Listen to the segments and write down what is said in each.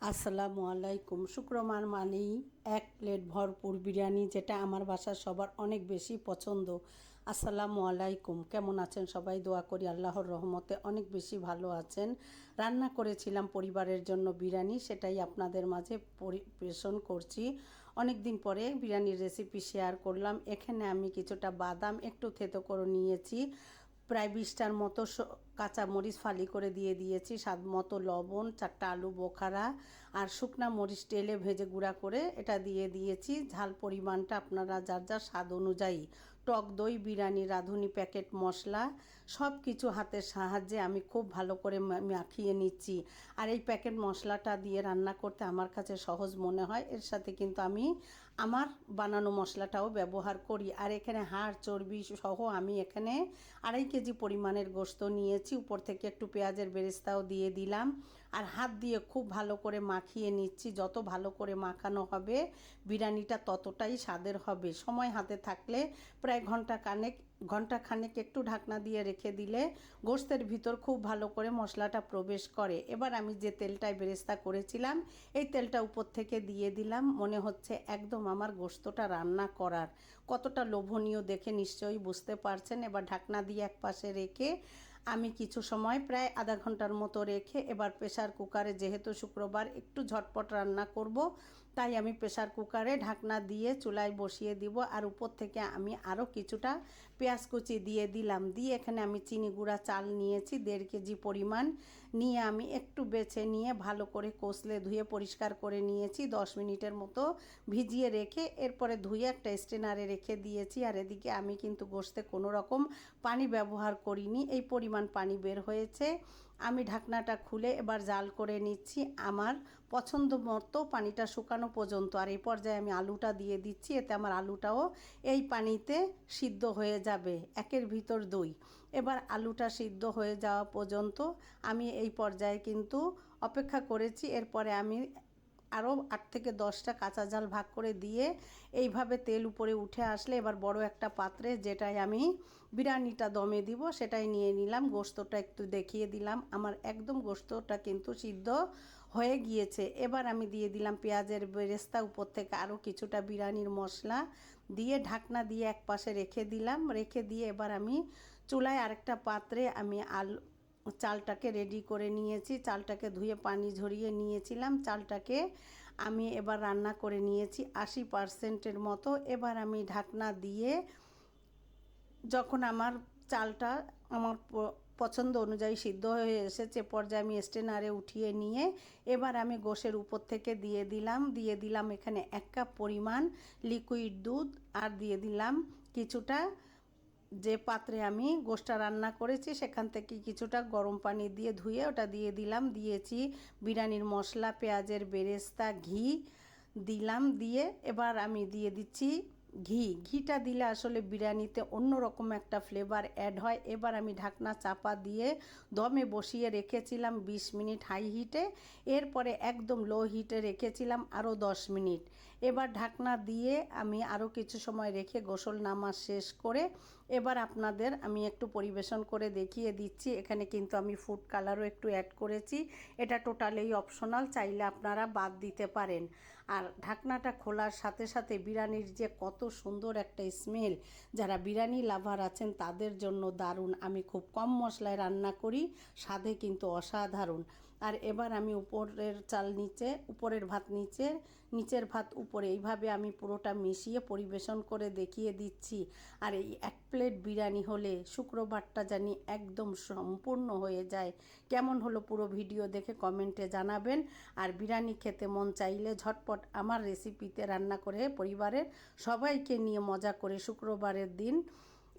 আসসালামু আলাইকুম। শুক্রবার মানেই এক প্লেট ভরপুর বিরিয়ানি, যেটা আমার বাসার সবার অনেক বেশি পছন্দ। আসসালামু আলাইকুম, কেমন আছেন সবাই? দোয়া করি আল্লাহর রহমতে অনেক বেশি ভালো আছেন। রান্না করেছিলাম পরিবারের জন্য বিরিয়ানি, সেটাই আপনাদের মাঝে পরিবেশন করছি। অনেক দিন পরে বিরিয়ানির রেসিপি শেয়ার করলাম। এখানে আমি কিছুটা বাদাম একটু থেতো করে নিয়েছি, প্রায় 20টার মতো কাঁচা মরিচ ফালি করে দিয়ে দিয়েছি, স্বাদ মতো লবণ, 4টা আলু বোখারা আর শুকনা মরিচ তেলে ভেজে গুঁড়া করে এটা দিয়ে দিয়েছি। ঝাল পরিমাণটা আপনারা যার যার স্বাদ অনুযায়ী। টক দই, বিরিয়ানি রাঁধুনি প্যাকেট মশলা সব কিছু হাতের সাহায্যে আমি খুব ভালো করে মাখিয়ে নিচ্ছি। আর এই প্যাকেট মশলাটা দিয়ে রান্না করতে আমার কাছে সহজ মনে হয়। এর সাথে কিন্তু আমি আমার বানানো মশলাটাও ব্যবহার করি। আর এখানে হাড় চর্বি সহ আমি এখানে 2.5 কেজি পরিমাণের গোশত নিয়েছি। উপর থেকে একটু পেঁয়াজের বেরেস্তাও দিয়ে দিলাম। আর হাত দিয়ে খুব ভালো করে মাখিয়ে নিচ্ছি। যত ভালো করে মাখানো হবে বিরিয়ানিটা ততটাই স্বাদের হবে। সময় হাতে থাকলে প্রায় ঘন্টা খানেক একটু ঢাকনা দিয়ে রেখে দিলে গোশতের ভিতর খুব ভালো করে মশলাটা প্রবেশ করে। এবার আমি যে তেলটায় বেরেস্তা করেছিলাম এই তেলটা উপর থেকে দিয়ে দিলাম। মনে হচ্ছে একদম আমার গোশতটা রান্না করার। কতটা লোভনীয় দেখে নিশ্চয়ই বুঝতে পারছেন। এবার ঢাকনা দিয়ে এক পাশে রেখে আমি কিছু সময় প্রায় আধা ঘন্টার মতো রেখে এবার প্রেসার কুকারে, যেহেতু শুক্রবার একটু ঝটপট রান্না করব, তাই আমি প্রেসার কুকারে ঢাকনা দিয়ে চুলায় বসিয়ে দিব। আর উপর থেকে আমি আরও কিছুটা পেঁয়াজ কুচি দিয়ে দিলাম। দিয়ে এখানে আমি চিনি গুঁড়া চাল নিয়েছি 1.5 কেজি পরিমাণ। নিয়ে আমি একটু বেছে নিয়ে ভালো করে কষলে ধুয়ে পরিষ্কার করে নিয়েছি। 10 মিনিটের মতো ভিজিয়ে রেখে এরপরে ধুয়ে একটা স্ট্রেনারে রেখে দিয়েছি। আর এদিকে আমি কিন্তু গোশতে কোনো রকম পানি ব্যবহার করিনি, এই পরিমাণ পানি বের হয়েছে। আমি ঢাকনাটা খুলে এবার জাল করে নিচ্ছি আমার পছন্দ মতো, পানিটা শুকানো পর্যন্ত। আর এই পর্যায়ে আমি আলুটা দিয়ে দিচ্ছি, এতে আমার আলুটাও এই পানিতে সিদ্ধ হয়ে যাবে, একের ভিতর দুই। এবার আলুটা সিদ্ধ হয়ে যাওয়া পর্যন্ত আমি এই পর্যায়ে কিন্তু অপেক্ষা করেছি। এরপরে আমি আরও 8 থেকে 10টা কাঁচা জাল ভাগ করে দিয়ে এইভাবে তেল উপরে উঠে আসলে এবার বড় একটা পাত্রে, যেটাই আমি বিরিয়ানিটা দমে দিব, সেটাই নিয়ে নিলাম। গোশতটা একটু দেখিয়ে দিলাম, আমার একদম গোশতটা কিন্তু সিদ্ধ হয়ে গিয়েছে। এবার আমি দিয়ে দিলাম পেঁয়াজের বেরেস্তা, উপর থেকে আরও কিছুটা বিরিয়ানির মশলা দিয়ে ঢাকনা দিয়ে এক পাশে রেখে দিলাম। রেখে দিয়ে এবার আমি চুলায় আরেকটা পাত্রে আমি চালটাকে রেডি করে নিয়েছি। চালটাকে ধুয়ে পানি ঝরিয়ে নিয়েছিলাম। চালটাকে আমি এবার রান্না করে নিয়েছি 80%-এর মতো। এবার আমি ঢাকনা দিয়ে যখন আমার চালটা আমার পছন্দ অনুযায়ী সিদ্ধ হয়ে এসেছে, পর্যায়ে আমি স্ট্রেনারে উঠিয়ে নিয়ে এবার আমি গোশের উপর থেকে দিয়ে দিলাম এখানে 1 কাপ পরিমাণ লিকুইড দুধ। আর দিয়ে দিলাম কিছুটা, যে পাত্রে আমি গোশটা রান্না করেছি সেখান থেকে কিছুটা গরম পানি দিয়ে ধুয়ে ওটা দিয়ে দিলাম। দিয়েছি বিরিয়ানির মশলা, পেঁয়াজের বেরেস্তা, ঘি দিলাম। দিয়ে এবার আমি দিয়ে দিচ্ছি ঘিটা দিলে আসলে বিরিয়ানিতে অন্যরকম একটা ফ্লেভার অ্যাড হয়। এবার আমি ঢাকনা চাপা দিয়ে দমে বসিয়ে রেখেছিলাম 20 মিনিট হাই হিটে। এরপরে একদম লো হিটে রেখেছিলাম আরও 10 মিনিট। এবার ঢাকনা দিয়ে আমি আরও কিছু সময় রেখে গোসল নামাজ শেষ করে এবার আপনাদের আমি একটু পরিবেশন করে দেখিয়ে দিচ্ছি। এখানে কিন্তু আমি ফুড কালারও একটু অ্যাড করেছি, এটা টোটালি অপশনাল, চাইলে আপনারা বাদ দিতে পারেন। আর ঢাকনাটা খোলার সাথে সাথে বিরিয়ানির যে কত সুন্দর একটা স্মেল, যারা বিরিয়ানি লাভার আছেন তাদের জন্য দারুণ। আমি খুব কম মশলায় রান্না করি, স্বাদে কিন্তু অসাধারণ। আর এবার আমি উপরের চাল নিচে, উপরের ভাত নিচে, নিচের ভাত উপরে, এইভাবে আমি পুরোটা মিশিয়ে পরিবেশন করে দেখিয়ে দিচ্ছি। আর এই 1 প্লেট বিরিয়ানি হলে শুক্রবারটা জানি একদম সম্পূর্ণ হয়ে যায়। কেমন হলো পুরো ভিডিও দেখে কমেন্টে জানাবেন। আর বিরিয়ানি খেতে মন চাইলে ঝটপট আমার রেসিপিতে রান্না করে পরিবারের সবাইকে নিয়ে মজা করে শুক্রবারের দিন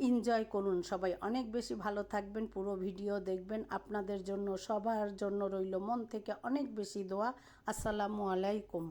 এনজয় করুন। সবাই অনেক বেশি ভালো থাকবেন, পুরো ভিডিও দেখবেন। আপনাদের জন্য সবার জন্য রইল মন থেকে অনেক বেশি দোয়া। আসসালামু আলাইকুম।